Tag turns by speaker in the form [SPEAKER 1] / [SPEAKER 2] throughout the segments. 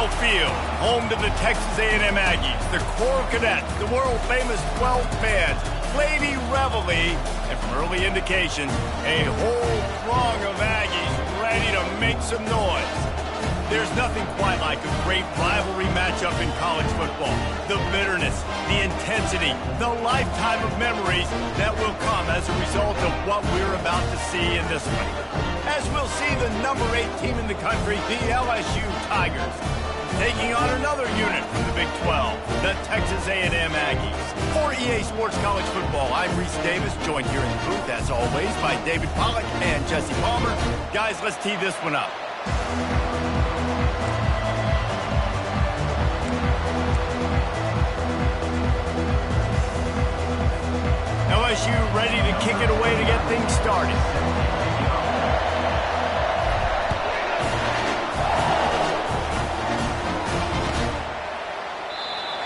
[SPEAKER 1] Kyle Field, home to the Texas A&M Aggies, the Corps Cadets, the world-famous 12 fans, Lady Reveille, and from early indications, a whole throng of Aggies ready to make some noise. There's nothing quite like a great rivalry matchup in college football. The bitterness, the intensity, the lifetime of memories that will come as a result of what we're about to see in this one. As we'll see the number 8 team in the country, the LSU Tigers, taking on another unit from the Big 12, the Texas A&M Aggies. For EA Sports College Football, I'm Reese Davis, joined here in the booth, as always, by David Pollack and Jesse Palmer. Guys, let's tee this one up. LSU ready to kick it away to get things started.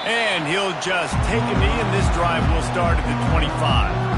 [SPEAKER 1] And he'll just take a knee, and this drive will start at the 25.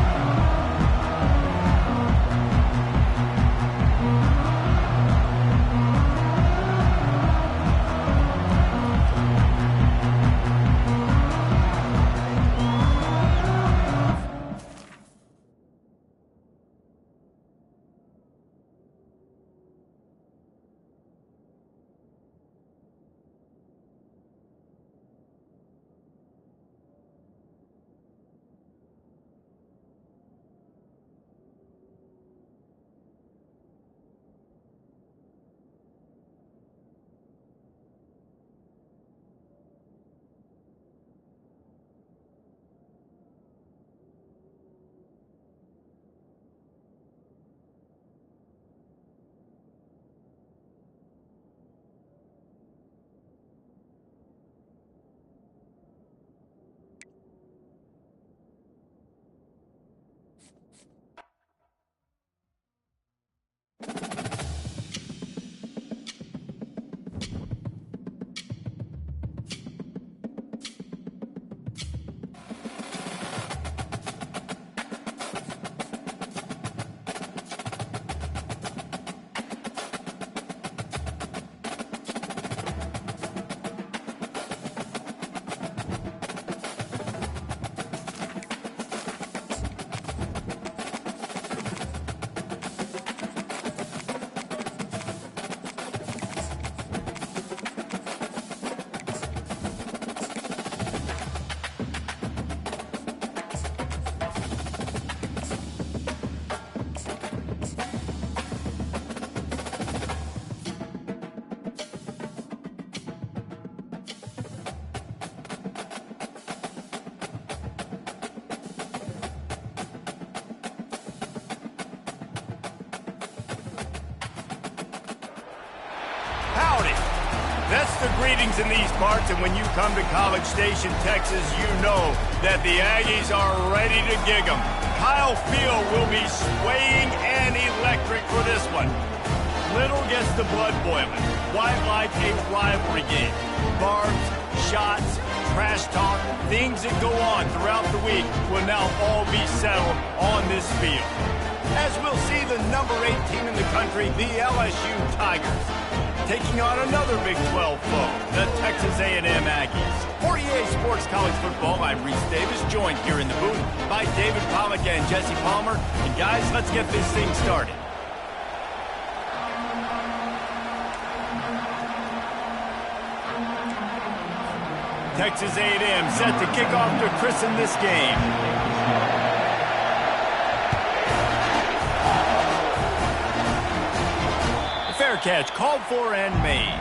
[SPEAKER 1] That's the greetings in these parts, and when you come to College Station, Texas, you know that the Aggies are ready to gig 'em. Kyle Field will be swaying and electric for this one. Little gets the blood boiling. Quite like a rivalry game. Barbs, shots, trash talk, things that go on throughout the week will now all be settled on this field. As we'll see the number 8 team in the country, the LSU Tigers, taking on another Big 12 foe, the Texas A&M Aggies. For EA Sports College Football, I'm Reese Davis, joined here in the booth by David Pollack and Jesse Palmer. And guys, let's get this thing started. Texas A&M set to kick off to christen this game. Fair catch called for and made.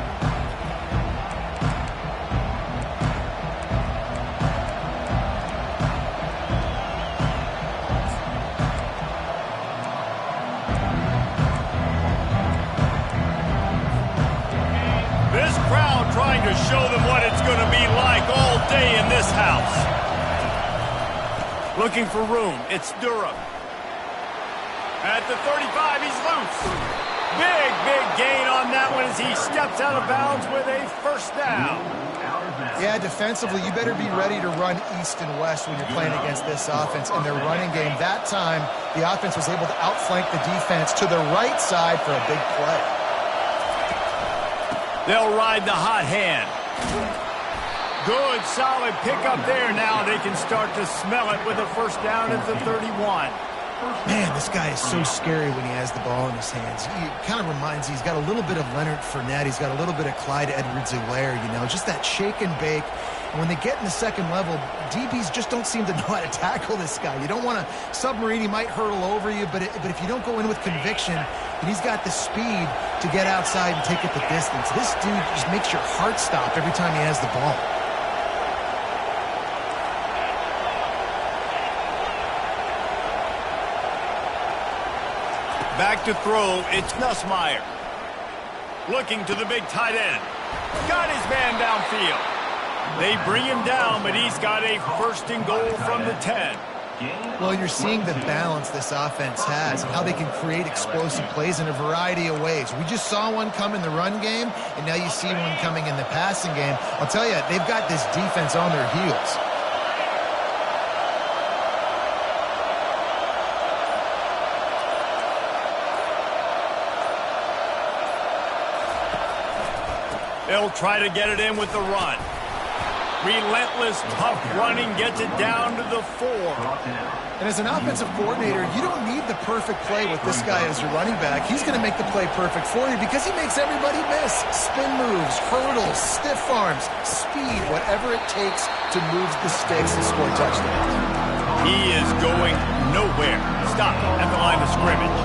[SPEAKER 1] This crowd trying to show them what it's going to be like all day in this house. Looking for room. It's Durham. At the 35, he's loose. Big gain on that one as he steps out of bounds with a first down.
[SPEAKER 2] Yeah, defensively, you better be ready to run east and west when you're playing against this offense and their running game. That time, the offense was able to outflank the defense to the right side for a big play.
[SPEAKER 1] They'll ride the hot hand. Good, solid pickup there. Now they can start to smell it with a first down at the 31.
[SPEAKER 2] Man, this guy is so scary when he has the ball in his hands. He kind of reminds me, he's got a little bit of Leonard Fournette. He's got a little bit of Clyde Edwards-Helaire, you know, just that shake and bake. And when they get in the second level, DBs just don't seem to know how to tackle this guy. You don't want to submarine. He might hurtle over you, but if you don't go in with conviction, and he's got the speed to get outside and take it the distance. This dude just makes your heart stop every time he has the ball.
[SPEAKER 1] Back to throw, it's Nussmeier. Looking to the big tight end. Got his man downfield. They bring him down, but he's got a first and goal from the 10.
[SPEAKER 2] Well, you're seeing the balance this offense has and how they can create explosive plays in a variety of ways. We just saw one come in the run game, and now you see one coming in the passing game. I'll tell you, they've got this defense on their heels.
[SPEAKER 1] They'll try to get it in with the run. Relentless, tough running gets it down to the 4.
[SPEAKER 2] And as an offensive coordinator, you don't need the perfect play with this guy as your running back. He's going to make the play perfect for you because he makes everybody miss. Spin moves, hurdles, stiff arms, speed, whatever it takes to move the sticks and score touchdowns.
[SPEAKER 1] He is going nowhere. Stop at the line of scrimmage.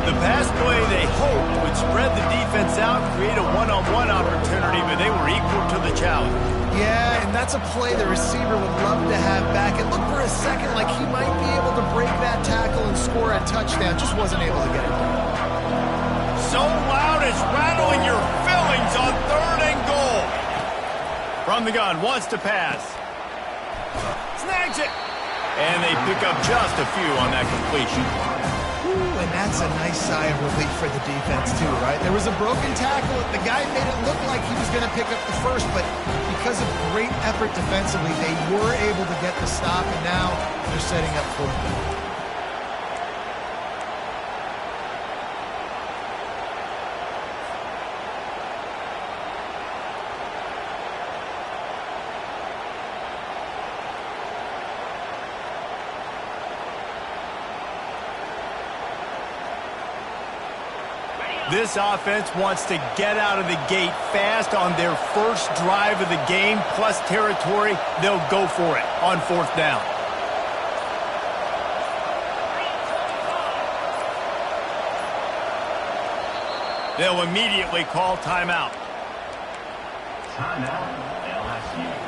[SPEAKER 1] The pass play they hoped would spread the defense out, create a one-on-one opportunity, but they were equal to the challenge.
[SPEAKER 2] Yeah, and that's a play the receiver would love to have back. It looked for a second like he might be able to break that tackle and score a touchdown. Just wasn't able to get it done.
[SPEAKER 1] So loud it's rattling your fillings on 3rd and goal. From the gun, wants to pass. Snags it. And they pick up just a few on that completion.
[SPEAKER 2] Ooh, and that's a nice sigh of relief for the defense too, right? There was a broken tackle. The guy made it look like he was going to pick up the first, but because of great effort defensively, they were able to get the stop, and now they're setting up 4th down.
[SPEAKER 1] This offense wants to get out of the gate fast on their first drive of the game, plus territory. They'll go for it on 4th down. They'll immediately call timeout.
[SPEAKER 3] Timeout, LSU.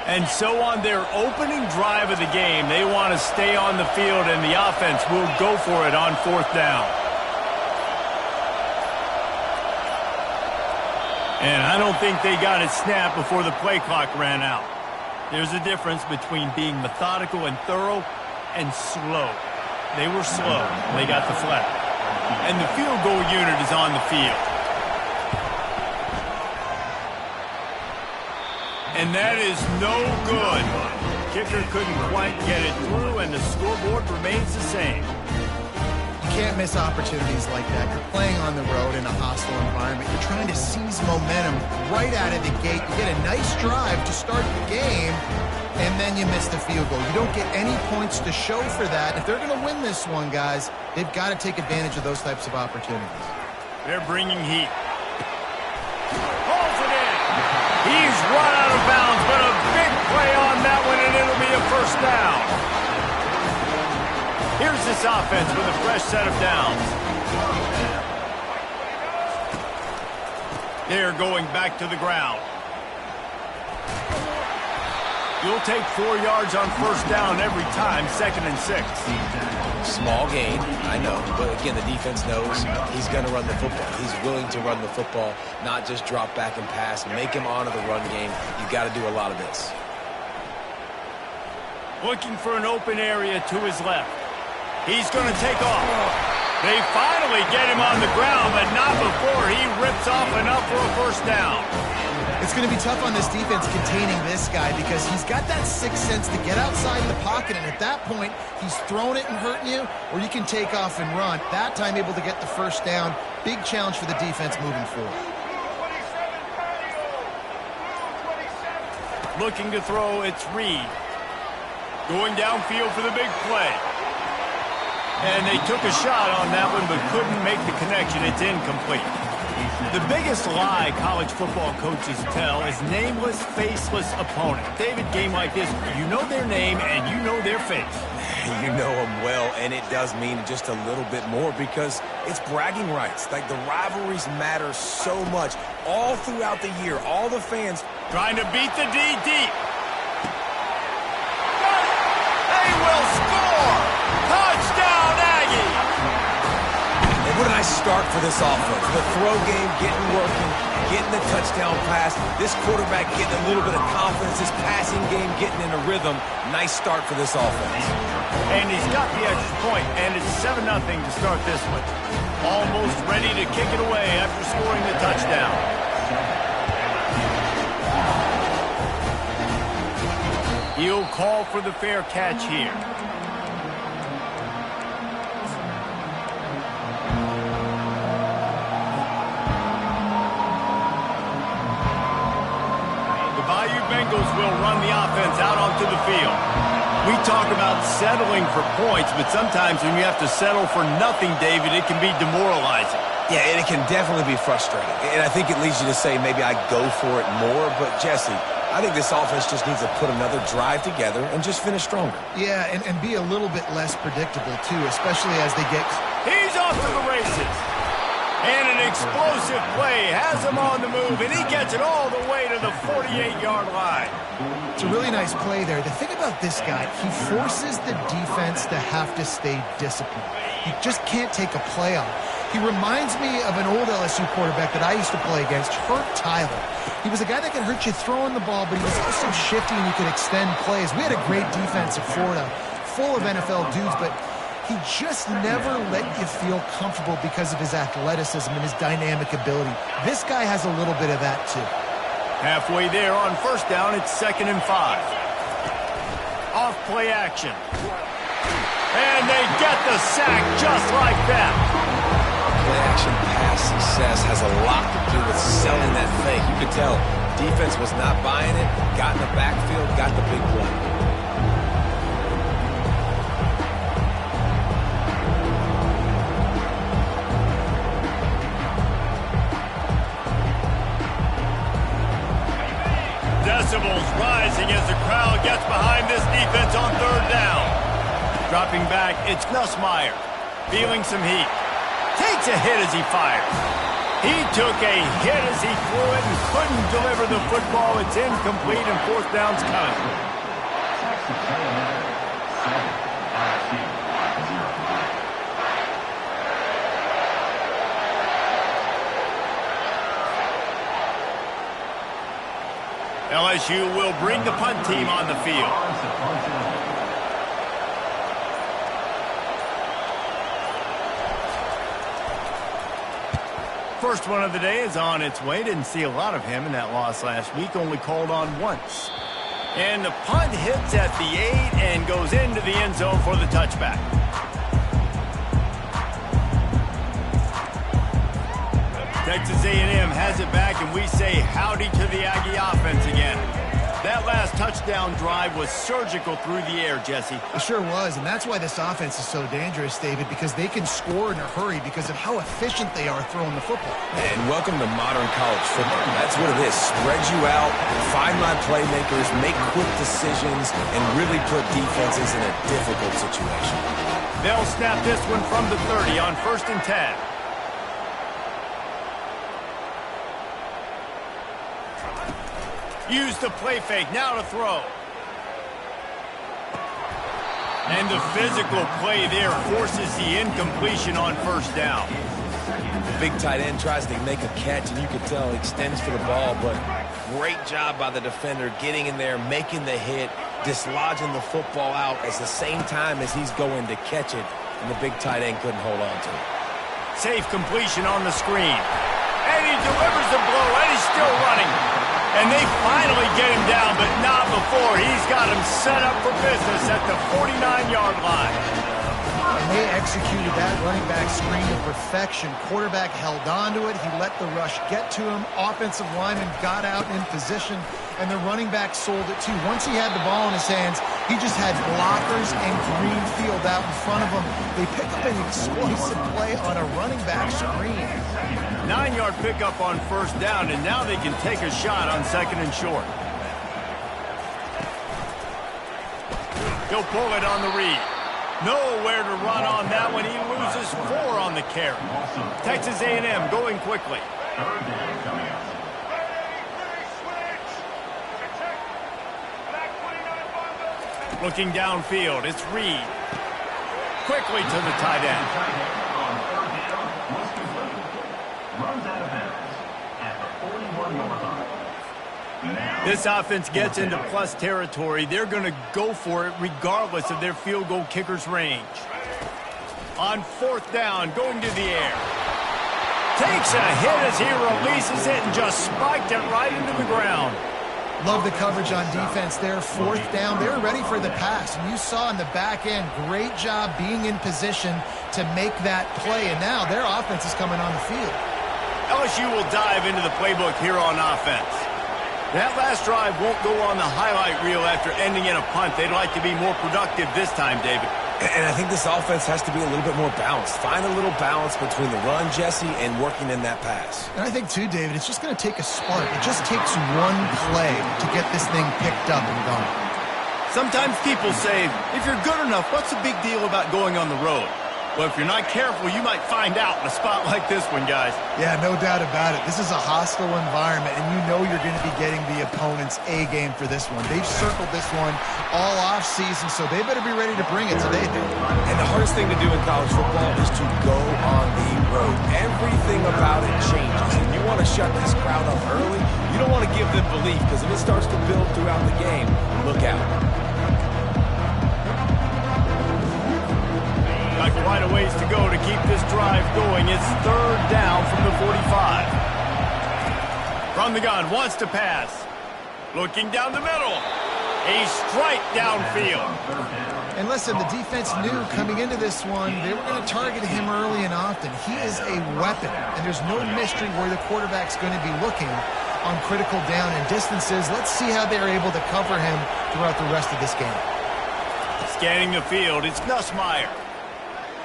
[SPEAKER 1] And so on their opening drive of the game, they want to stay on the field, and the offense will go for it on 4th down. And I don't think they got it snapped before the play clock ran out. There's a difference between being methodical and thorough and slow. They were slow. They got the flag. And the field goal unit is on the field. And that is no good. Kicker couldn't quite get it through, and the scoreboard remains the same.
[SPEAKER 2] You can't miss opportunities like that. You're playing on the road in a hostile environment. You're trying to seize momentum right out of the gate. You get a nice drive to start the game, and then you miss the field goal. You don't get any points to show for that. If they're going to win this one, guys, they've got to take advantage of those types of opportunities.
[SPEAKER 1] They're bringing heat. Holds it in. He's run out of bounds, but a big play on that one, and it'll be a first down. Here's this offense with a fresh set of downs. They're going back to the ground. You'll take 4 yards on first down every time, 2nd and 6.
[SPEAKER 3] Small gain, I know. But again, the defense knows he's going to run the football. He's willing to run the football, not just drop back and pass. Make him honor the run game. You got to do a lot of this.
[SPEAKER 1] Looking for an open area to his left. He's going to take off. They finally get him on the ground, but not before he rips off enough for a first down.
[SPEAKER 2] It's going to be tough on this defense containing this guy because he's got that sixth sense to get outside the pocket, and at that point, he's throwing it and hurting you, or you can take off and run. That time, able to get the first down. Big challenge for the defense moving forward.
[SPEAKER 1] Looking to throw, it's Reed. Going downfield for the big play. And they took a shot on that one, but couldn't make the connection. It's incomplete. The biggest lie college football coaches tell is nameless, faceless opponent. David, game like this, you know their name and you know their face.
[SPEAKER 3] You know them well, and it does mean just a little bit more because it's bragging rights. Like, the rivalries matter so much all throughout the year. All the fans
[SPEAKER 1] trying to beat the D deep. They will score! Touchdown, Aggie!
[SPEAKER 3] What a nice start for this offense. The throw game getting working, getting the touchdown pass. This quarterback getting a little bit of confidence. This passing game getting in a rhythm. Nice start for this offense.
[SPEAKER 1] And he's got the extra point, and it's 7-0 to start this one. Almost ready to kick it away after scoring the touchdown. He'll call for the fair catch here. Bengals will run the offense out onto the field. We talk about settling for points, but sometimes when you have to settle for nothing, David, it can be demoralizing.
[SPEAKER 3] Yeah, and it can definitely be frustrating. And I think it leads you to say maybe I go for it more. But, Jesse, I think this offense just needs to put another drive together and just finish stronger.
[SPEAKER 2] Yeah, and be a little bit less predictable, too, especially as they get...
[SPEAKER 1] He's off to the races. And an explosive play has him on the move, and he gets it all the way to the 48-yard line.
[SPEAKER 2] It's a really nice play there. The thing about this guy, he forces the defense to have to stay disciplined. You just can't take a play on. He reminds me of an old LSU quarterback that I used to play against, Hurt Tyler. He was a guy that could hurt you throwing the ball, but he was also shifty and he could extend plays. We had a great defense at Florida, full of NFL dudes, but he just never let you feel comfortable because of his athleticism and his dynamic ability. This guy has a little bit of that, too.
[SPEAKER 1] Halfway there on first down, it's 2nd and 5. Off play action. And they get the sack just like that.
[SPEAKER 3] Play action pass success has a lot to do with selling that fake. You could tell defense was not buying it, got in the backfield, got the big play.
[SPEAKER 1] Decibels rising as the crowd gets behind this defense on 3rd down. Dropping back, it's Nussmeier. Feeling some heat. Takes a hit as he fires. He took a hit as he threw it and couldn't deliver the football. It's incomplete and 4th down's coming. LSU will bring the punt team on the field. First one of the day is on its way. Didn't see a lot of him in that loss last week. Only called on once. And the punt hits at the 8 and goes into the end zone for the touchback. Texas A&M has it back, and we say howdy to the Aggie offense again. That last touchdown drive was surgical through the air, Jesse.
[SPEAKER 2] It sure was, and that's why this offense is so dangerous, David, because they can score in a hurry because of how efficient they are throwing the football.
[SPEAKER 3] And welcome to modern college football. That's what it is. Spread you out, find my playmakers, make quick decisions, and really put defenses in a difficult situation.
[SPEAKER 1] They'll snap this one from the 30 on 1st and 10. Use the play fake, now to throw. And the physical play there forces the incompletion on first down.
[SPEAKER 3] The big tight end tries to make a catch, and you can tell he extends for the ball, but great job by the defender getting in there, making the hit, dislodging the football out at the same time as he's going to catch it, and the big tight end couldn't hold on to it.
[SPEAKER 1] Safe completion on the screen. And he delivers the blow, and he's still running. And they finally get him down, but not before. He's got him set up for business at the 49-yard line.
[SPEAKER 2] And they executed that running back screen to perfection. Quarterback held on to it. He let the rush get to him. Offensive lineman got out in position, and the running back sold it too. Once he had the ball in his hands, he just had blockers and green field out in front of him. They pick up an explosive play on a running back screen.
[SPEAKER 1] 9-yard pickup on first down, and now they can take a shot on second and short. He'll pull it on the read. Nowhere to run on that one. He loses 4 on the carry. Texas A&M going quickly. Looking downfield, it's Reed. Quickly to the tight end. This offense gets into plus territory. They're going to go for it regardless of their field goal kicker's range. On fourth down, going to the air. Takes a hit as he releases it and just spiked it right into the ground.
[SPEAKER 2] Love the coverage on defense there. Fourth down, they were ready for the pass. And you saw in the back end, great job being in position to make that play. And now their offense is coming on the field.
[SPEAKER 1] LSU will dive into the playbook here on offense. That last drive won't go on the highlight reel after ending in a punt. They'd like to be more productive this time, David.
[SPEAKER 3] And I think this offense has to be a little bit more balanced. Find a little balance between the run, Jesse, and working in that pass.
[SPEAKER 2] And I think, too, David, it's just going to take a spark. It just takes one play to get this thing picked up and going.
[SPEAKER 1] Sometimes people say, if you're good enough, what's the big deal about going on the road? Well, if you're not careful, you might find out in a spot like this one, guys.
[SPEAKER 2] Yeah, no doubt about it. This is a hostile environment, and you know you're going to be getting the opponent's A game for this one. They've circled this one all off season, so they better be ready to bring it today, dude.
[SPEAKER 3] And the hardest thing to do in college football is to go on the road. Everything about it changes, and you want to shut this crowd up early. You don't want to give them belief, because if it starts to build throughout the game, look out.
[SPEAKER 1] Got quite a ways to go to keep this drive going. It's third down from the 45. From the gun, wants to pass. Looking down the middle. A strike downfield.
[SPEAKER 2] And listen, the defense knew coming into this one, they were going to target him early and often. He is a weapon, and there's no mystery where the quarterback's going to be looking on critical down and distances. Let's see how they're able to cover him throughout the rest of this game.
[SPEAKER 1] Scanning the field, it's Nussmeier.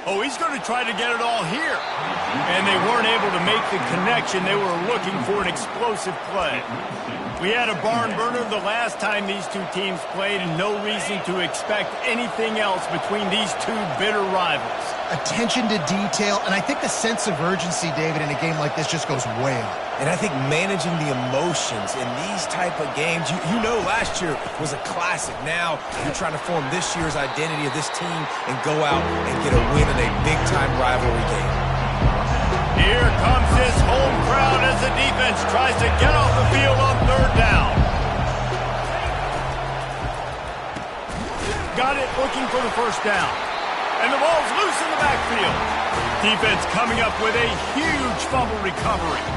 [SPEAKER 1] Oh, he's going to try to get it all here. And they weren't able to make the connection. They were looking for an explosive play. We had a barn burner the last time these two teams played, and no reason to expect anything else between these two bitter rivals.
[SPEAKER 2] Attention to detail, and I think the sense of urgency, David, in a game like this just goes way up.
[SPEAKER 3] And I think managing the emotions in these type of games, you know last year was a classic. Now you're trying to form this year's identity of this team and go out and get a win in a big-time rivalry game.
[SPEAKER 1] Here comes this home crowd as the defense tries to get off the field on third down. Got it, looking for the first down. And the ball's loose in the backfield. Defense coming up with a huge fumble recovery.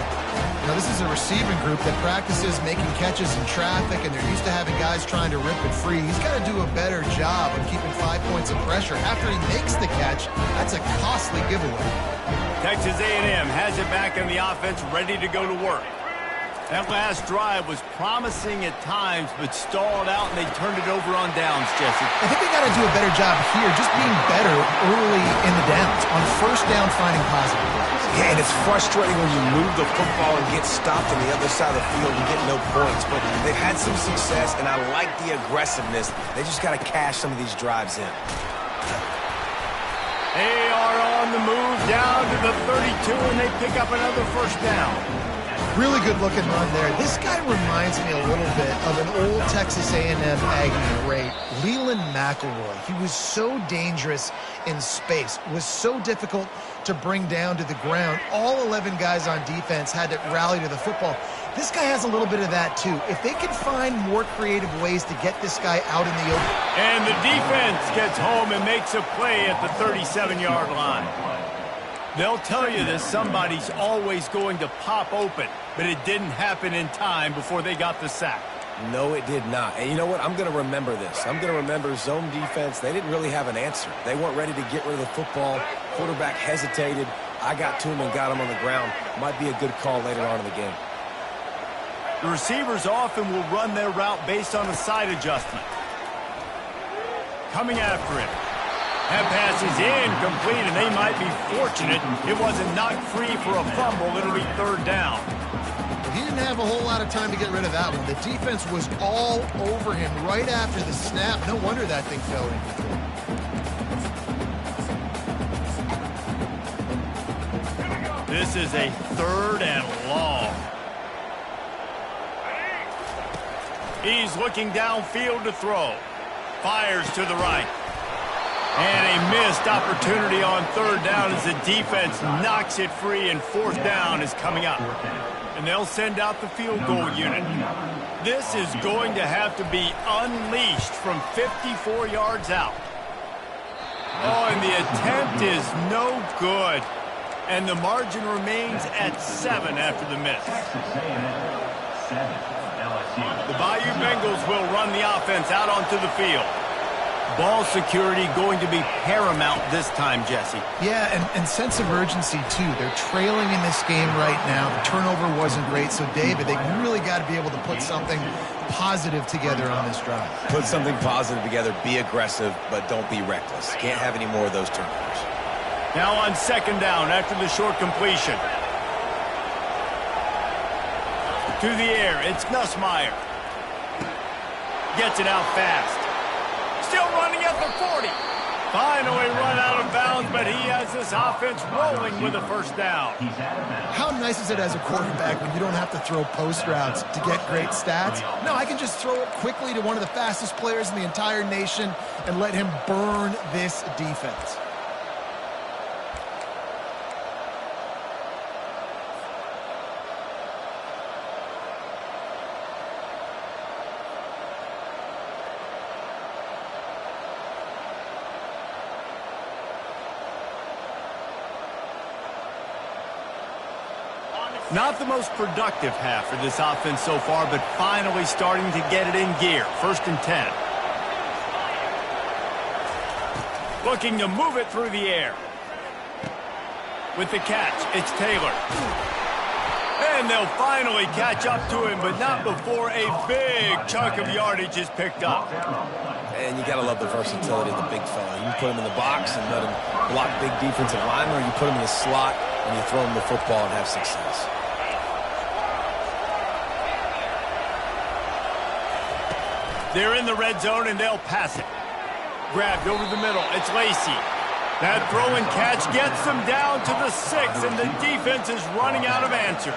[SPEAKER 2] Now, this is a receiving group that practices making catches in traffic, and they're used to having guys trying to rip it free. He's got to do a better job of keeping 5 points of pressure. After he makes the catch, that's a costly giveaway.
[SPEAKER 1] Texas A&M has it back in the offense, ready to go to work. That last drive was promising at times, but stalled out, and they turned it over on downs, Jesse.
[SPEAKER 2] I think they got to do a better job here, just being better early in the downs. On first down, finding positive plays.
[SPEAKER 3] Yeah, and it's frustrating when you move the football and get stopped on the other side of the field and get no points. But they've had some success, and I like the aggressiveness. They just got to cash some of these drives in.
[SPEAKER 1] They are on the move down to the 32, and they pick up another first down.
[SPEAKER 2] Really good looking run there. This guy reminds me a little bit of an old Texas A&M Aggie great, Leland McElroy. He was so dangerous in space, was so difficult to bring down to the ground. All 11 guys on defense had to rally to the football. This guy has a little bit of that too. If they can find more creative ways to get this guy out in the open.
[SPEAKER 1] And the defense gets home and makes a play at the 37-yard line. They'll tell you that somebody's always going to pop open, but it didn't happen in time before they got the sack.
[SPEAKER 3] No, it did not. And you know what? I'm going to remember this. I'm going to remember zone defense. They didn't really have an answer. They weren't ready to get rid of the football. Quarterback hesitated. I got to him and got him on the ground. Might be a good call later on in the game.
[SPEAKER 1] The receivers often will run their route based on a side adjustment. Coming after it. That pass is incomplete, and they might be fortunate it wasn't knocked free for a fumble. It'll be third down.
[SPEAKER 2] He didn't have a whole lot of time to get rid of that one. The defense was all over him right after the snap. No wonder that thing fell in.
[SPEAKER 1] This is a third and long. He's looking downfield to throw. Fires to the right. And a missed opportunity on third down as the defense knocks it free, and fourth down is coming up. And they'll send out the field goal unit. This is going to have to be unleashed from 54 yards out. Oh, and the attempt is no good. And the margin remains at 7 after the miss. The Bayou Bengals will run the offense out onto the field. Ball security going to be paramount this time, Jesse.
[SPEAKER 2] Yeah, and sense of urgency, too. They're trailing in this game right now. The turnover wasn't great. So, David, they really got to be able to put something positive together on this drive.
[SPEAKER 3] Put something positive together. Be aggressive, but don't be reckless. Can't have any more of those turnovers.
[SPEAKER 1] Now on second down after the short completion. To the air, it's Nussmeier. Gets it out fast. Still running at the 40. Finally run out of bounds, but he has this offense rolling with a first down.
[SPEAKER 2] How nice is it as a quarterback when you don't have to throw post routes to get great stats? No, I can just throw it quickly to one of the fastest players in the entire nation and let him burn this defense.
[SPEAKER 1] Not the most productive half for this offense so far, but finally starting to get it in gear. First and 10. Looking to move it through the air. With the catch, it's Taylor. And they'll finally catch up to him, but not before a big chunk of yardage is picked up.
[SPEAKER 3] And you got to love the versatility of the big fella. You put him in the box and let him block big defensive linemen, or you put him in the slot and you throw him the football and have success.
[SPEAKER 1] They're in the red zone, and they'll pass it. Grabbed over the middle. It's Lacey. That throw and catch gets them down to the 6, and the defense is running out of answers.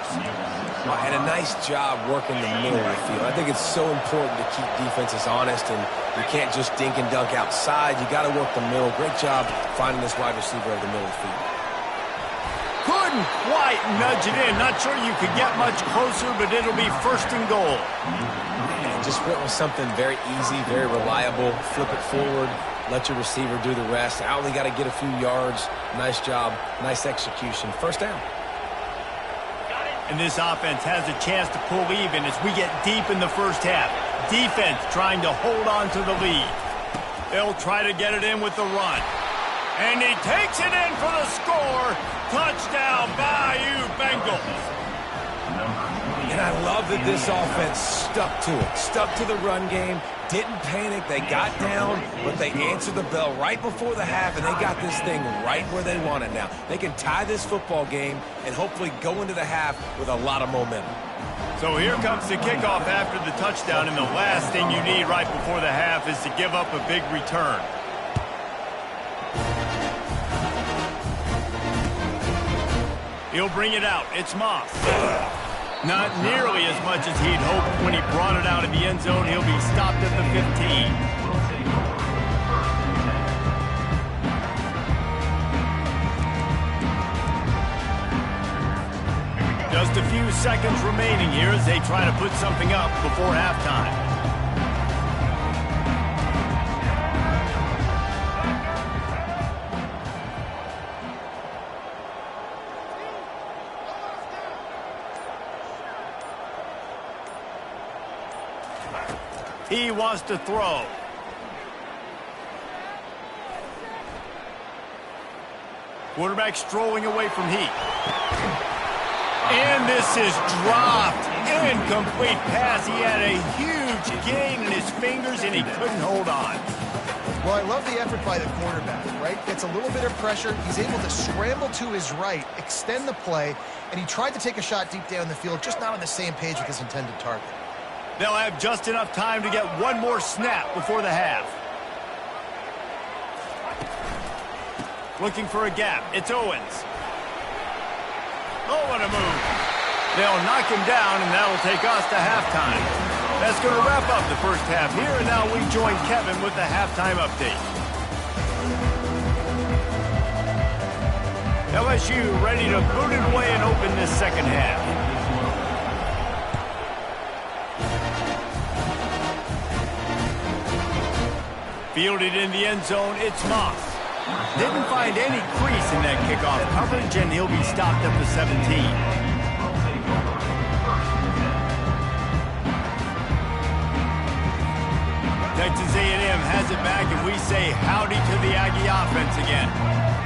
[SPEAKER 3] And a nice job working the middle of the field. I think it's so important to keep defenses honest, and you can't just dink and dunk outside. You got to work the middle. Great job finding this wide receiver of the middle of the field.
[SPEAKER 1] Couldn't quite nudge it in. Not sure you could get much closer, but it'll be first and goal.
[SPEAKER 3] Just went with something very easy, very reliable. Flip it forward, let your receiver do the rest. I only got to get a few yards. Nice job, nice execution. First down.
[SPEAKER 1] And this offense has a chance to pull even as we get deep in the first half. Defense trying to hold on to the lead. They'll try to get it in with the run. And he takes it in for the score. Touchdown, Bayou Bengals.
[SPEAKER 3] And I love that this offense stuck to it. Stuck to the run game. Didn't panic. They got down, but they answered the bell right before the half, and they got this thing right where they want it now. They can tie this football game and hopefully go into the half with a lot of momentum.
[SPEAKER 1] So here comes the kickoff after the touchdown, and the last thing you need right before the half is to give up a big return. He'll bring it out. It's Moss. Not nearly as much as he'd hoped when he brought it out of the end zone. He'll be stopped at the 15. Just a few seconds remaining here as they try to put something up before halftime. He wants to throw. Quarterback strolling away from heat. And this is dropped. Incomplete pass. He had a huge gain in his fingers, and he couldn't hold on.
[SPEAKER 2] Well, I love the effort by the quarterback, right? Gets a little bit of pressure. He's able to scramble to his right, extend the play, and he tried to take a shot deep down the field, just not on the same page with his intended target.
[SPEAKER 1] They'll have just enough time to get one more snap before the half. Looking for a gap. It's Owens. Oh, what a move. They'll knock him down, and that'll take us to halftime. That's going to wrap up the first half here, and now we join Kevin with the halftime update. LSU ready to boot it away and open this second half. Fielded in the end zone, it's Moss. Didn't find any crease in that kickoff coverage, and he'll be stopped at the 17. Texas A&M has it back, and we say howdy to the Aggie offense again.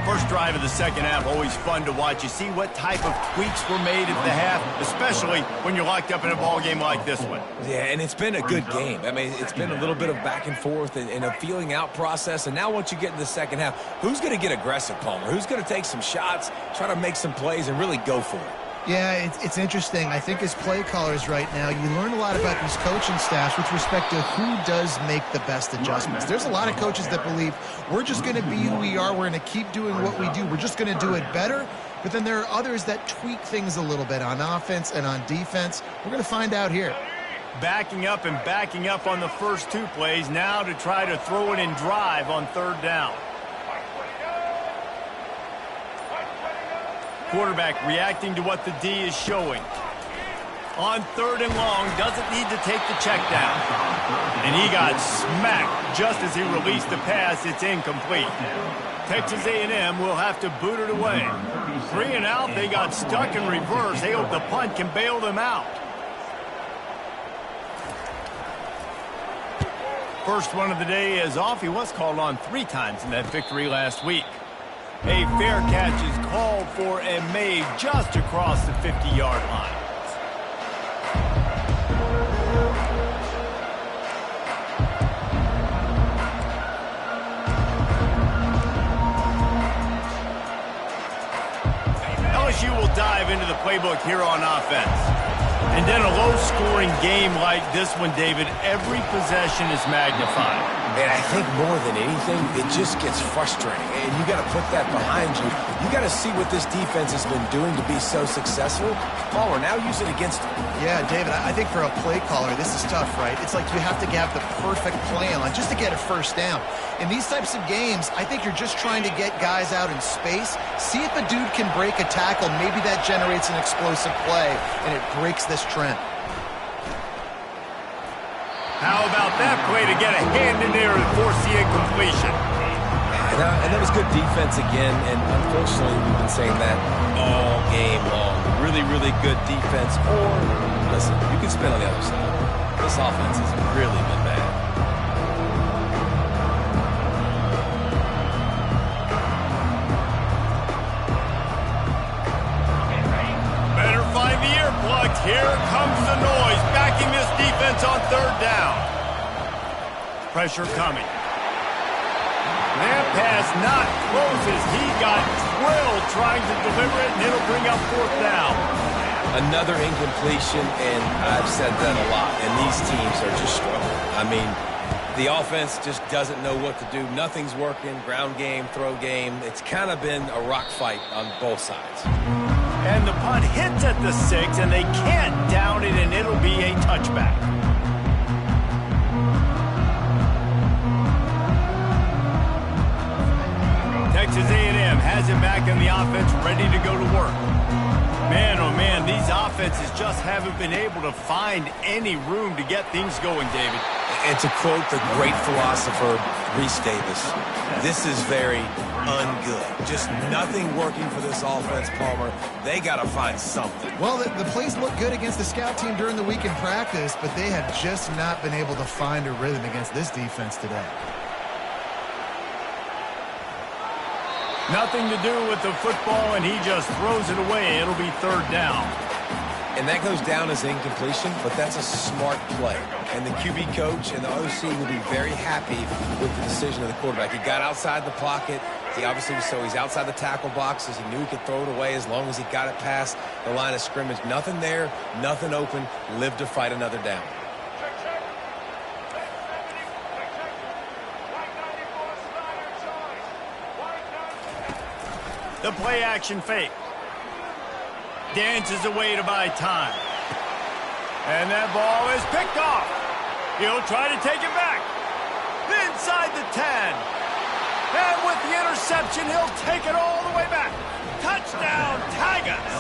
[SPEAKER 1] First drive of the second half, always fun to watch. You see what type of tweaks were made at the half, especially when you're locked up in a ball game like this one.
[SPEAKER 3] Yeah, and it's been a good game. I mean, it's been a little bit of back and forth and a feeling out process. And now once you get in the second half, who's going to get aggressive, Palmer? Who's going to take some shots, try to make some plays, and really go for it?
[SPEAKER 2] Yeah, it's interesting. I think as play callers right now, you learn a lot about these coaching staffs with respect to who does make the best adjustments. There's a lot of coaches that believe we're just going to be who we are. We're going to keep doing what we do. We're just going to do it better. But then there are others that tweak things a little bit on offense and on defense. We're going to find out here.
[SPEAKER 1] Backing up and backing up on the first two plays now to try to throw it and drive on third down. Quarterback reacting to what the D is showing. On third and long, doesn't need to take the check down. And he got smacked just as he released the pass. It's incomplete. Texas A&M will have to boot it away. 3 and out, they got stuck in reverse. They hope the punt can bail them out. First one of the day is off. He was called on 3 times in that victory last week. A fair catch is called for and made just across the 50-yard line. LSU will dive into the playbook here on offense. And then a low-scoring game like this one, David, every possession is magnified.
[SPEAKER 3] And I think more than anything, it just gets frustrating. And you got to put that behind you. You got to see what this defense has been doing to be so successful. Palmer, now use it against them.
[SPEAKER 2] Yeah, David, I think for a play caller, this is tough, right? It's like you have to have the perfect play on just to get a first down. In these types of games, I think you're just trying to get guys out in space, see if a dude can break a tackle. Maybe that generates an explosive play, and it breaks this trend.
[SPEAKER 1] How about that play to get a hand in there and force the incompletion?
[SPEAKER 3] And that was good defense again, and unfortunately we've been saying that all game long. Really, really good defense. Or, listen, you can spin on the other side. This offense has really been bad.
[SPEAKER 1] Better find the earplugs. Here comes the noise, backing this defense on third down. Pressure coming. That pass not close as he got drilled trying to deliver it, and it'll bring up fourth down.
[SPEAKER 3] Another incompletion, and I've said that a lot, and these teams are just struggling. I mean, the offense just doesn't know what to do. Nothing's working. Ground game, throw game. It's kind of been a rock fight on both sides.
[SPEAKER 1] And the punt hits at the 6, and they can't down it, and it'll be a touchback. Texas A&M has it back in the offense, ready to go to work. Man, oh man, these offenses just haven't been able to find any room to get things going, David.
[SPEAKER 3] And to quote the great philosopher, Reese Davis, this is very ungood. Just nothing working for this offense, Palmer. They got to find something.
[SPEAKER 2] Well, the plays look good against the scout team during the week in practice, but they have just not been able to find a rhythm against this defense today.
[SPEAKER 1] Nothing to do with the football, and he just throws it away. It'll be third down.
[SPEAKER 3] And that goes down as incompletion, but that's a smart play. And the QB coach and the OC will be very happy with the decision of the quarterback. He got outside the pocket. He obviously, so he's outside the tackle boxes. He knew he could throw it away as long as he got it past the line of scrimmage. Nothing there, nothing open. Live to fight another down.
[SPEAKER 1] The play action fake. Dances away to buy time. And that ball is picked off. He'll try to take it back. Inside the 10. And with the interception, he'll take it all the way back. Touchdown, Tigers.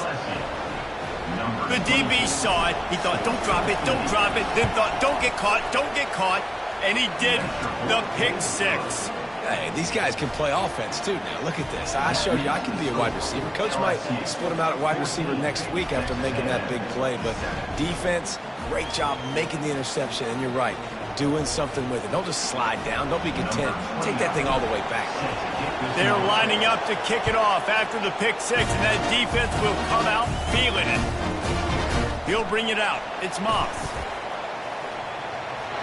[SPEAKER 1] The DB saw it. He thought, don't drop it, don't drop it. Then thought, don't get caught, don't get caught. And he did the pick 6.
[SPEAKER 3] Hey, these guys can play offense, too, now. Look at this. I showed you I can be a wide receiver. Coach might split him out at wide receiver next week after making that big play. But defense, great job making the interception. And you're right, doing something with it. Don't just slide down. Don't be content. Take that thing all the way back.
[SPEAKER 1] They're lining up to kick it off after the pick 6, and that defense will come out feeling it. He'll bring it out. It's Moss.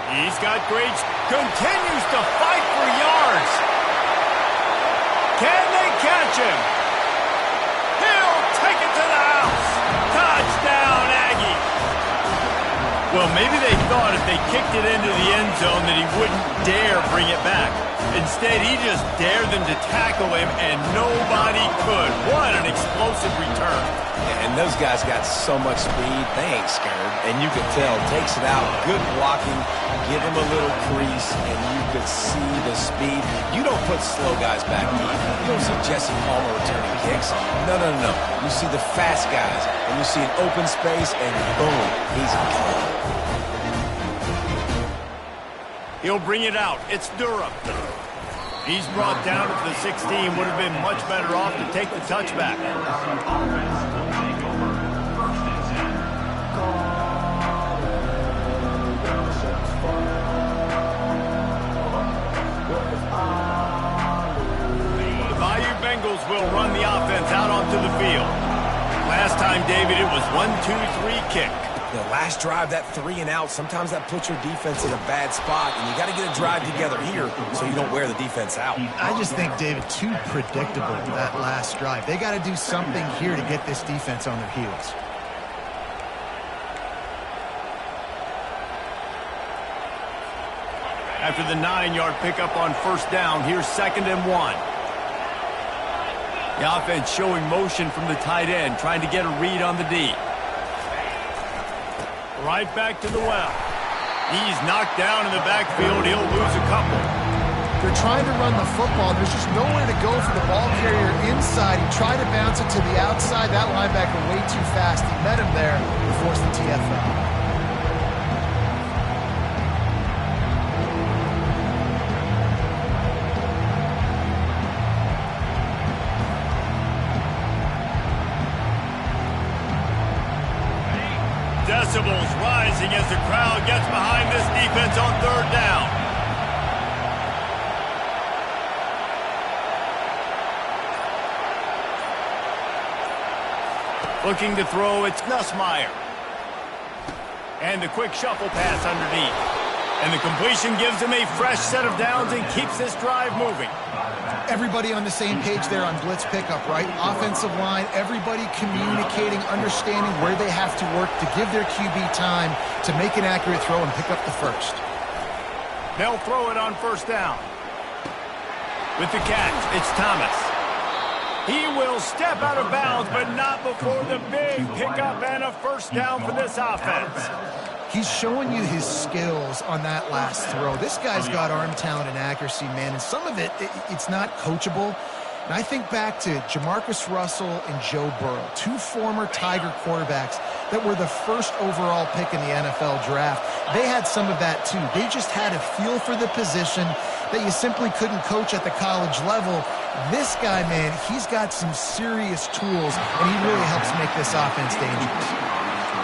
[SPEAKER 1] He's got great, continues to fight for yards. Can they catch him? He'll take it to the house. Touchdown, Aggie. Well, maybe they thought if they kicked it into the end zone that he wouldn't dare bring it back. Instead, he just dared them to tackle him, and nobody could. What an explosive return.
[SPEAKER 3] And those guys got so much speed, they ain't scared. And you can tell, takes it out, good blocking, give him a little crease, and you could see the speed. You don't put slow guys back deep. You don't see Jesse Palmer returning kicks. No, no, no. You see the fast guys, and you see an open space, and boom, he's gone.
[SPEAKER 1] He'll bring it out. It's Durham. He's brought down at the 16. Would have been much better off to take the touchback. The Bayou Bengals will run the offense out onto the field. Last time, David, it was 1-2-3 kick.
[SPEAKER 3] The last drive, that 3 and out, sometimes that puts your defense in a bad spot, and you got to get a drive together here so you don't wear the defense out.
[SPEAKER 2] I just think, David, too predictable, that last drive. They got to do something here to get this defense on their heels.
[SPEAKER 1] After the 9-yard pickup on first down, here's 2nd and 1. The offense showing motion from the tight end, trying to get a read on the D. Right back to the well. He's knocked down in the backfield. He'll lose a couple.
[SPEAKER 2] They're trying to run the football. There's just nowhere to go for the ball carrier inside. He tried to bounce it to the outside. That linebacker way too fast. He met him there and forced the TFL.
[SPEAKER 1] Decibels rising as the crowd gets behind this defense on third down. Looking to throw, it's Nussmeier. And the quick shuffle pass underneath. And the completion gives him a fresh set of downs and keeps this drive moving.
[SPEAKER 2] Everybody on the same page there on blitz pickup, right? Offensive line, everybody communicating, understanding where they have to work to give their QB time to make an accurate throw and pick up the first.
[SPEAKER 1] They'll throw it on first down. With the catch, it's Thomas. He will step out of bounds, but not before the big pickup and a first down for this offense.
[SPEAKER 2] He's showing you his skills on that last throw. This guy's got arm talent and accuracy, man, and some of it's not coachable. And I think back to Jamarcus Russell and Joe Burrow, two former Tiger quarterbacks that were the first overall pick in the NFL draft. They had some of that too. They just had a feel for the position that you simply couldn't coach at the college level. This guy, man, he's got some serious tools, and he really helps make this offense dangerous.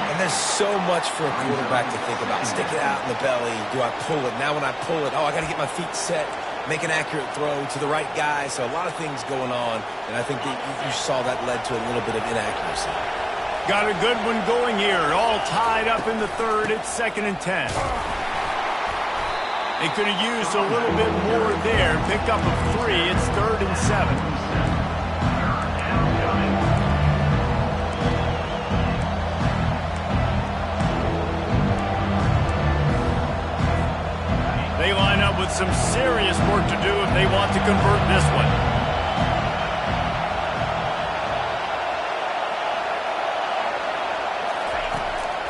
[SPEAKER 3] And there's so much for a quarterback to think about. Stick it out in the belly. Do I pull it? Now when I pull it, oh, I got to get my feet set. Make an accurate throw to the right guy. So a lot of things going on, and I think that you saw that led to a little bit of inaccuracy.
[SPEAKER 1] Got a good one going here. All tied up in the third. It's 2nd and 10. They could have used a little bit more there. Pick up a 3. It's 3rd and 7. They line up with some serious work to do if they want to convert this one.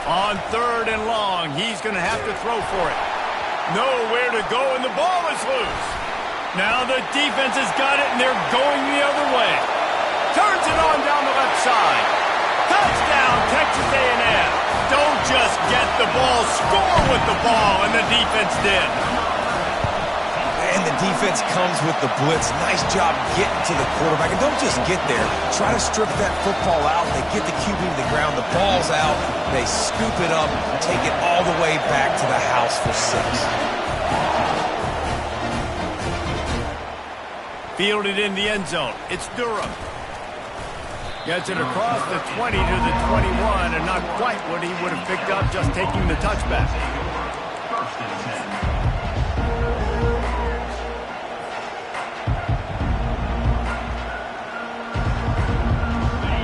[SPEAKER 1] On 3rd and long, he's going to have to throw for it. Nowhere to go, and the ball is loose. Now the defense has got it, and they're going the other way. Turns it on down the left side. Touchdown, Texas A&M. Don't just get the ball, score with the ball, and the defense did.
[SPEAKER 3] And the defense comes with the blitz. Nice job getting to the quarterback. And don't just get there. Try to strip that football out. They get the QB to the ground. The ball's out. They scoop it up, take it all the way back to the house for 6.
[SPEAKER 1] Fielded in the end zone. It's Durham. Gets it across the 20 to the 21, and not quite what he would have picked up just taking the touchback.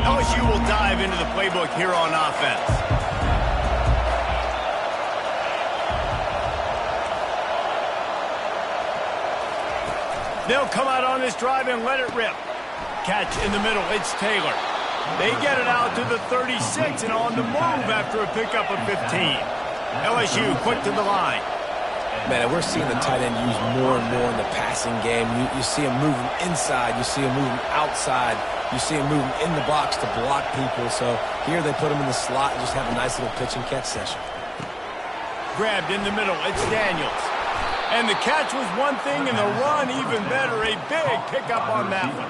[SPEAKER 1] LSU will dive into the playbook here on offense. They'll come out on this drive and let it rip. Catch in the middle. It's Taylor. They get it out to the 36 and on the move after a pickup of 15. LSU quick to the line.
[SPEAKER 3] Man, we're seeing the tight end used more and more in the passing game. You see him moving inside. You see him moving outside. You see him moving in the box to block people. So here they put him in the slot and just have a nice little pitch and catch session.
[SPEAKER 1] Grabbed in the middle. It's Daniels. And the catch was one thing, and the run even better. A big pickup on that one.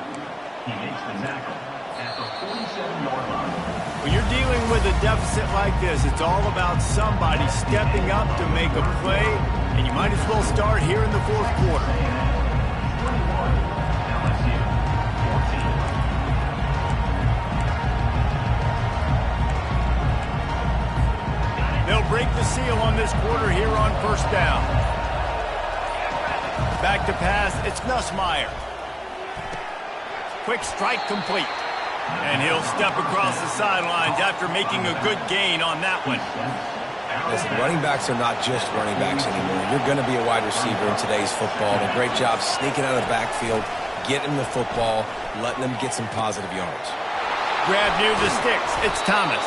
[SPEAKER 4] He makes the tackle at the 47-yard line.
[SPEAKER 1] When you're dealing with a deficit like this, it's all about somebody stepping up to make a play, and you might as well start here in the 4th quarter. They'll break the seal on this quarter here on 1st down. Back to pass, it's Nussmeier. Quick strike complete. And he'll step across the sidelines after making a good gain on that one.
[SPEAKER 3] Listen, running backs are not just running backs anymore. You're going to be a wide receiver in today's football. And a great job sneaking out of the backfield, getting the football, letting them get some positive yards.
[SPEAKER 1] Grab near the sticks. It's Thomas.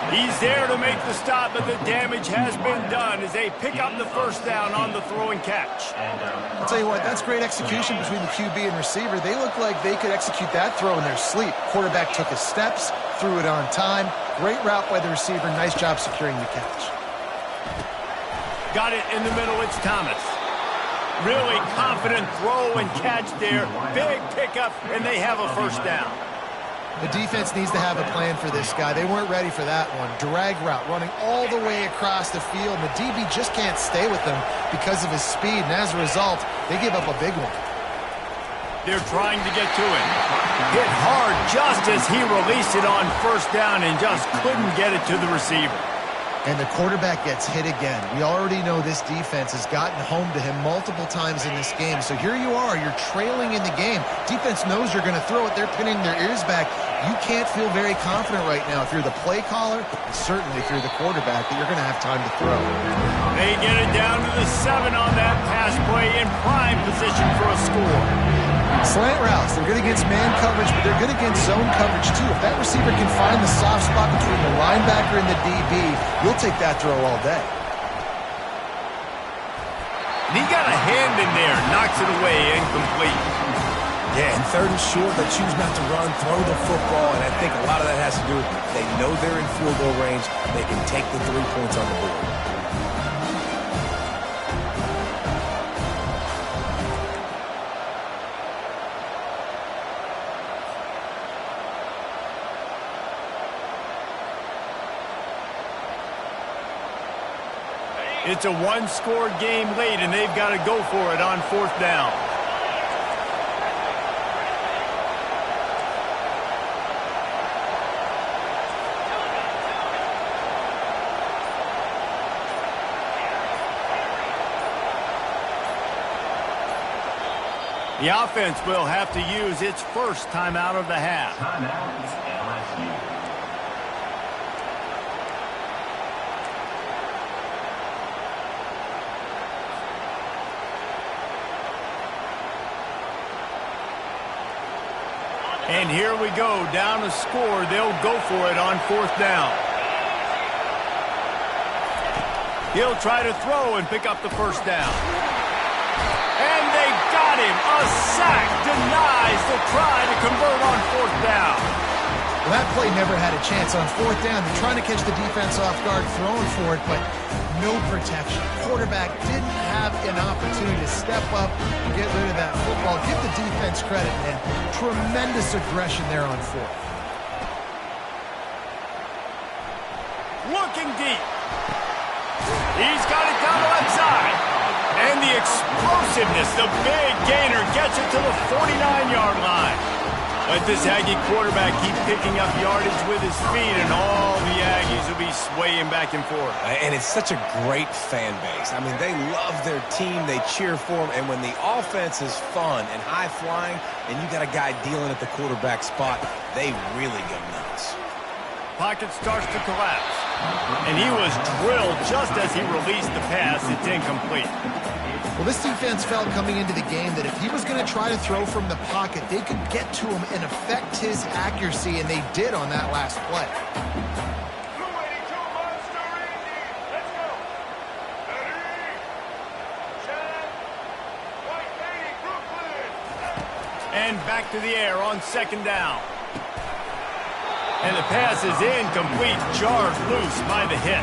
[SPEAKER 1] He's there to make the stop, but the damage has been done as they pick up the first down on the throw and catch.
[SPEAKER 2] I'll tell you what, that's great execution between the QB and receiver. They look like they could execute that throw in their sleep. Quarterback took his steps, threw it on time. Great route by the receiver. Nice job securing the catch.
[SPEAKER 1] Got it in the middle. It's Thomas. Really confident throw and catch there. Big pickup, and they have a first down.
[SPEAKER 2] The defense needs to have a plan for this guy. They weren't ready for that one. Drag route, running all the way across the field. And the DB just can't stay with him because of his speed. And as a result, they give up a big one.
[SPEAKER 1] They're trying to get to it. Hit hard just as he released it on first down and just couldn't get it to the receiver.
[SPEAKER 2] And the quarterback gets hit again. We already know this defense has gotten home to him multiple times in this game. So here you are, you're trailing in the game. Defense knows you're going to throw it. They're pinning their ears back. you can't feel very confident right now if you're the play caller, and certainly if you're the quarterback, that you're going to have time to throw.
[SPEAKER 1] They get it down to the 7 on that pass play in prime position for a score.
[SPEAKER 2] Slant routes, they're good against man coverage, but they're good against zone coverage too. If that receiver can find the soft spot between the linebacker and the DB, you'll take that throw all day.
[SPEAKER 1] And he got a hand in there, knocks it away, incomplete.
[SPEAKER 3] Yeah, and 3rd and short, they choose not to run, throw the football, and I think a lot of that has to do with they know they're in field goal range. They can take the 3 points on the board.
[SPEAKER 1] It's a one-score game late, and they've got to go for it on 4th down. The offense will have to use its first timeout of the half.
[SPEAKER 4] Timeout, LSU.
[SPEAKER 1] And here we go, down a score. They'll go for it on 4th down. He'll try to throw and pick up the first down. And they got him. A sack denies the try to convert on 4th down.
[SPEAKER 2] Well, that play never had a chance on 4th down. They're trying to catch the defense off guard, throwing for it, but no protection. Quarterback didn't have an opportunity to step up and get rid of that football. Give the defense credit, man. Tremendous aggression there on 4th.
[SPEAKER 1] Looking deep. He's got it down the left side. And the explosiveness, the big gainer, gets it to the 49-yard line. Let this Aggie quarterback keep picking up yardage with his feet, and all the Aggies will be swaying back and forth.
[SPEAKER 3] And it's such a great fan base. I mean, they love their team. They cheer for them. And when the offense is fun and high-flying, and you got a guy dealing at the quarterback spot, they really go nuts.
[SPEAKER 1] Pocket starts to collapse. And he was drilled just as he released the pass. It's incomplete.
[SPEAKER 2] Well, this defense felt coming into the game that if he was going to try to throw from the pocket, they could get to him and affect his accuracy, and they did on that last play.
[SPEAKER 1] And back to the air on 2nd down. And the pass is incomplete, jarred loose by the hit.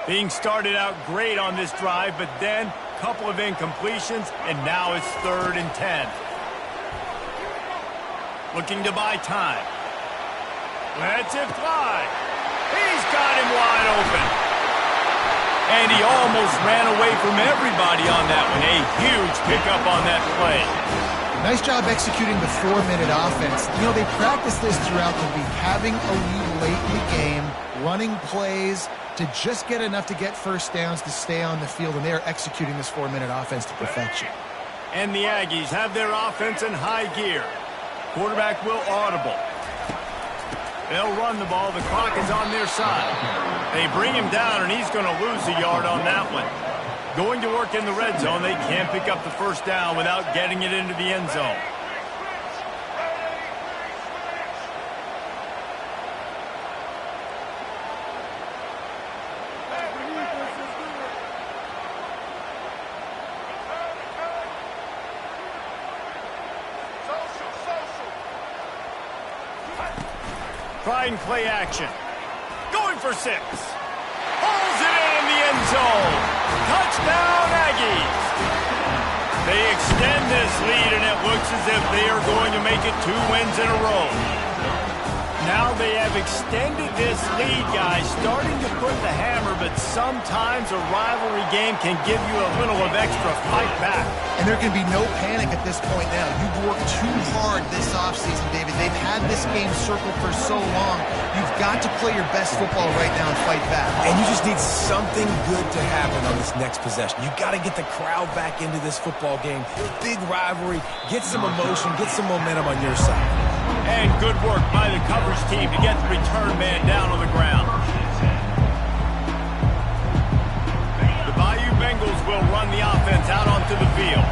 [SPEAKER 1] Being started out great on this drive, but then a couple of incompletions, and now it's 3rd and 10. Looking to buy time. Lets it fly. He's got him wide open. And he almost ran away from everybody on that one. A huge pickup on that play.
[SPEAKER 2] Nice job executing the 4-minute offense. You know, they practiced this throughout the week, having a lead late in the game, running plays to just get enough to get first downs to stay on the field, and they are executing this 4-minute offense to perfection.
[SPEAKER 1] And the Aggies have their offense in high gear. Quarterback will audible. They'll run the ball. The clock is on their side. They bring him down, and he's going to lose a yard on that one. Going to work in the red zone. They can't pick up the first down without getting it into the end zone. Try and play action. Going for 6. Pulls it in the end zone. Touchdown, Aggies. They extend this lead, and it looks as if they are going to make it 2 wins in a row. Now they have extended this lead, guys, starting to put the hammer, but sometimes a rivalry game can give you a little of extra fight back.
[SPEAKER 2] And there can be no panic at this point now. You've worked too hard this offseason, David. They've had this game circled for so long. You've got to play your best football right now and fight back.
[SPEAKER 3] And you just need something good to happen on this next possession. You got to get the crowd back into this football game. Big rivalry. Get some emotion. Get some momentum on your side.
[SPEAKER 1] And good work by the coverage team to get the return man down on the ground. The Bayou Bengals will run the offense out onto the field.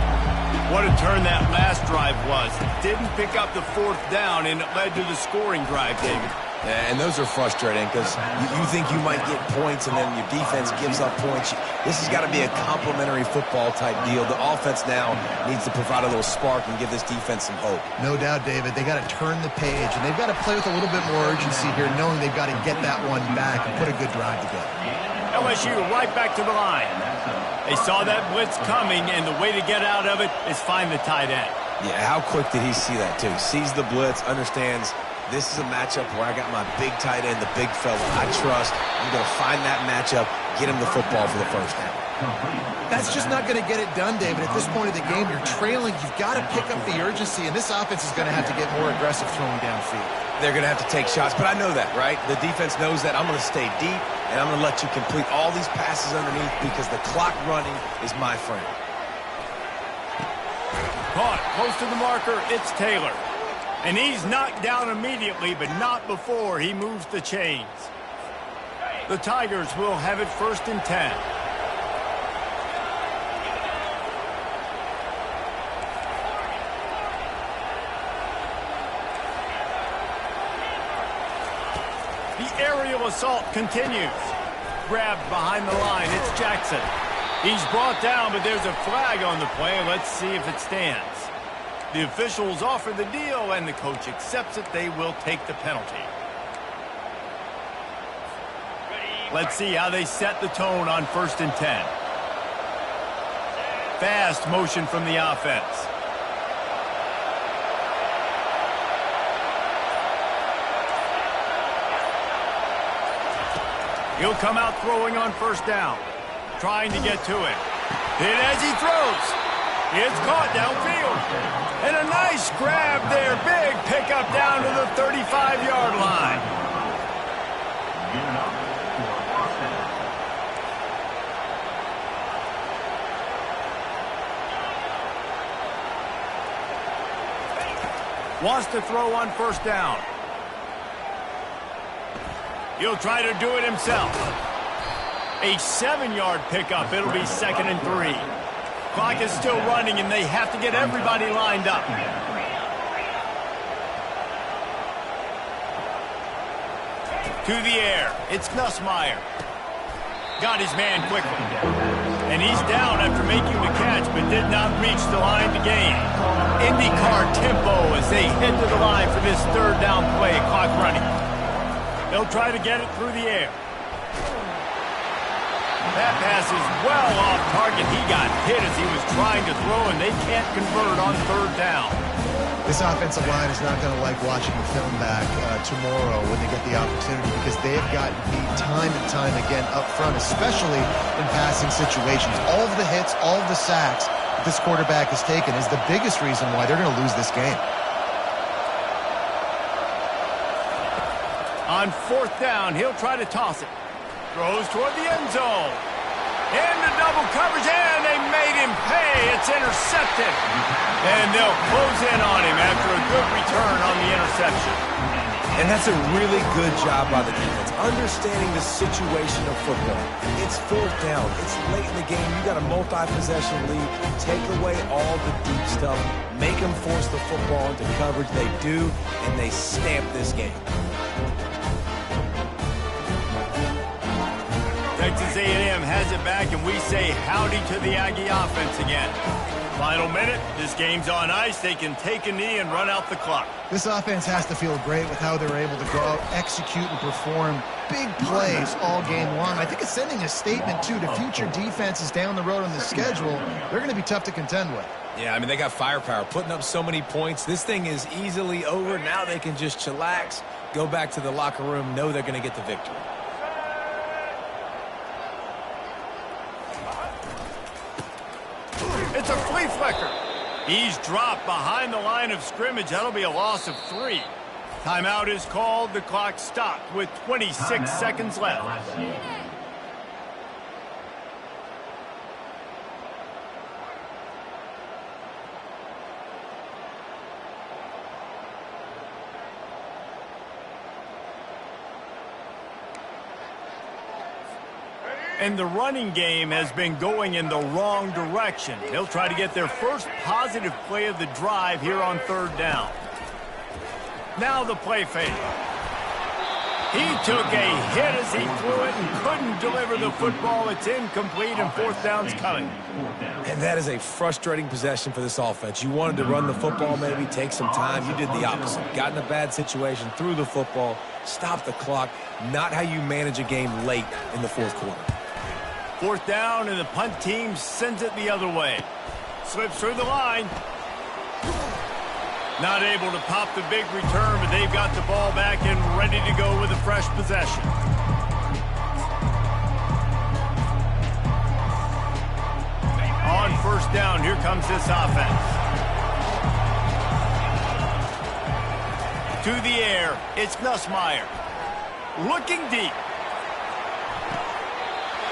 [SPEAKER 1] What a turn that last drive was. It didn't pick up the fourth down, and it led to the scoring drive, David.
[SPEAKER 3] Yeah, and those are frustrating because you think you might get points and then your defense gives up points. This has got to be a complementary football type deal. The offense now needs to provide a little spark and give this defense some hope.
[SPEAKER 2] No doubt, David. They got to turn the page, and they've got to play with a little bit more urgency here, knowing they've got to get that one back and put a good drive together.
[SPEAKER 1] LSU right back to the line. They saw that blitz coming, and the way to get out of it is find the tight end.
[SPEAKER 3] Yeah, how quick did he see that, too? Sees the blitz, understands this is a matchup where I got my big tight end, the big fella I trust. I'm going to find that matchup, get him the football for the first down.
[SPEAKER 2] That's just not going to get it done, David. At this point of the game, you're trailing. You've got to pick up the urgency, and this offense is going to have to get more aggressive throwing downfield.
[SPEAKER 3] They're going to have to take shots, but I know that, right? The defense knows that. I'm going to stay deep, and I'm going to let you complete all these passes underneath because the clock running is my friend.
[SPEAKER 1] Caught close to the marker, it's Taylor. And he's knocked down immediately, but not before he moves the chains. The Tigers will have it 1st and 10. The aerial assault continues. Grabbed behind the line, it's Jackson. He's brought down, but there's a flag on the play. Let's see if it stands. The officials offer the deal, and the coach accepts it. They will take the penalty. Let's see how they set the tone on 1st and 10. Fast motion from the offense. He'll come out throwing on 1st down. Trying to get to it. Hit as he throws. It's caught downfield. And a nice grab there. Big pickup down to the 35-yard line. Wants to throw on 1st down. He'll try to do it himself. A 7-yard pickup. It'll be 2nd and 3. Clock is still running, and they have to get everybody lined up. To the air. It's Nussmeier. Got his man quickly. And he's down after making the catch, but did not reach the line to gain. IndyCar tempo as they head to the line for this 3rd down play. Clock running. They'll try to get it through the air. That pass is well off target. He got hit as he was trying to throw, and they can't convert on 3rd down.
[SPEAKER 2] This offensive line is not going to like watching the film back tomorrow when they get the opportunity because they have gotten beat time and time again up front, especially in passing situations. All of the hits, all of the sacks that this quarterback has taken is the biggest reason why they're going to lose this game.
[SPEAKER 1] On 4th down, he'll try to toss it. Throws toward the end zone. Into double coverage, and they made him pay. It's intercepted. And they'll close in on him after a good return on the interception.
[SPEAKER 3] And that's a really good job by the defense, understanding the situation of football. It's 4th down. It's late in the game. You got a multi-possession lead. Take away all the deep stuff. Make them force the football into coverage. They do, and they stamp this game.
[SPEAKER 1] Texas A&M has it back, and we say howdy to the Aggie offense again. Final minute, this game's on ice. They can take a knee and run out the clock.
[SPEAKER 2] This offense has to feel great with how they're able to go out, execute, and perform big plays all game long. I think it's sending a statement, too, to future defenses down the road on the schedule. They're going to be tough to contend with.
[SPEAKER 3] Yeah, I mean, they got firepower, putting up so many points. This thing is easily over. Now they can just chillax, go back to the locker room, know they're going to get the victory.
[SPEAKER 1] It's a flea flicker. He's dropped behind the line of scrimmage. That'll be a loss of 3. Timeout is called. The clock stopped with 26 seconds left. And the running game has been going in the wrong direction. They'll try to get their first positive play of the drive here on 3rd down. Now the play fake. He took a hit as he threw it and couldn't deliver the football. It's incomplete and 4th down's coming.
[SPEAKER 3] And that is a frustrating possession for this offense. You wanted to run the football, maybe take some time. You did the opposite. Got in a bad situation, threw the football, stopped the clock. Not how you manage a game late in the 4th quarter.
[SPEAKER 1] 4th down, and the punt team sends it the other way. Slips through the line. Not able to pop the big return, but they've got the ball back and ready to go with a fresh possession. On 1st down, here comes this offense. To the air, it's Nussmeier. Looking deep.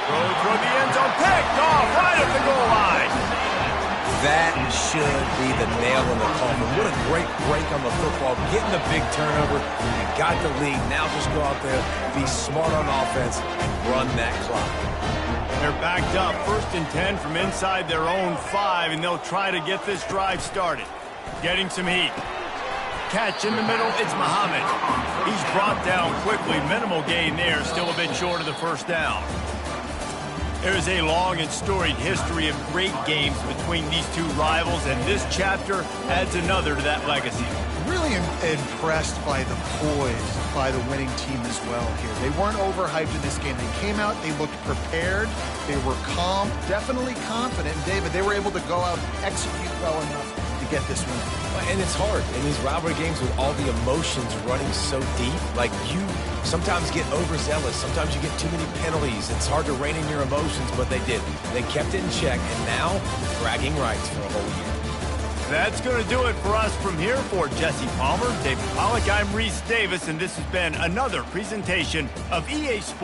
[SPEAKER 1] Throw toward the end zone, picked off right at the goal line.
[SPEAKER 3] That should be the nail in the coffin. What a great break on the football. Getting the big turnover. You got the lead. Now just go out there, be smart on offense, and run that clock.
[SPEAKER 1] They're backed up. 1st and 10 from inside their own 5, and they'll try to get this drive started. Getting some heat. Catch in the middle, it's Muhammad. He's brought down quickly. Minimal gain there, still a bit short of the 1st down. There is a long and storied history of great games between these two rivals, and this chapter adds another to that legacy.
[SPEAKER 2] Really impressed by the poise by the winning team as well here. They weren't overhyped in this game. They came out, they looked prepared, they were calm, definitely confident. And David, they were able to go out and execute well enough to get this win.
[SPEAKER 3] And it's hard in these rivalry games with all the emotions running so deep. Like, you sometimes get overzealous. Sometimes you get too many penalties. It's hard to rein in your emotions, but they did. They kept it in check, and now bragging rights for a whole year.
[SPEAKER 1] That's going to do it for us from here. For Jesse Palmer, David Pollack, I'm Reese Davis, and this has been another presentation of EA Sports.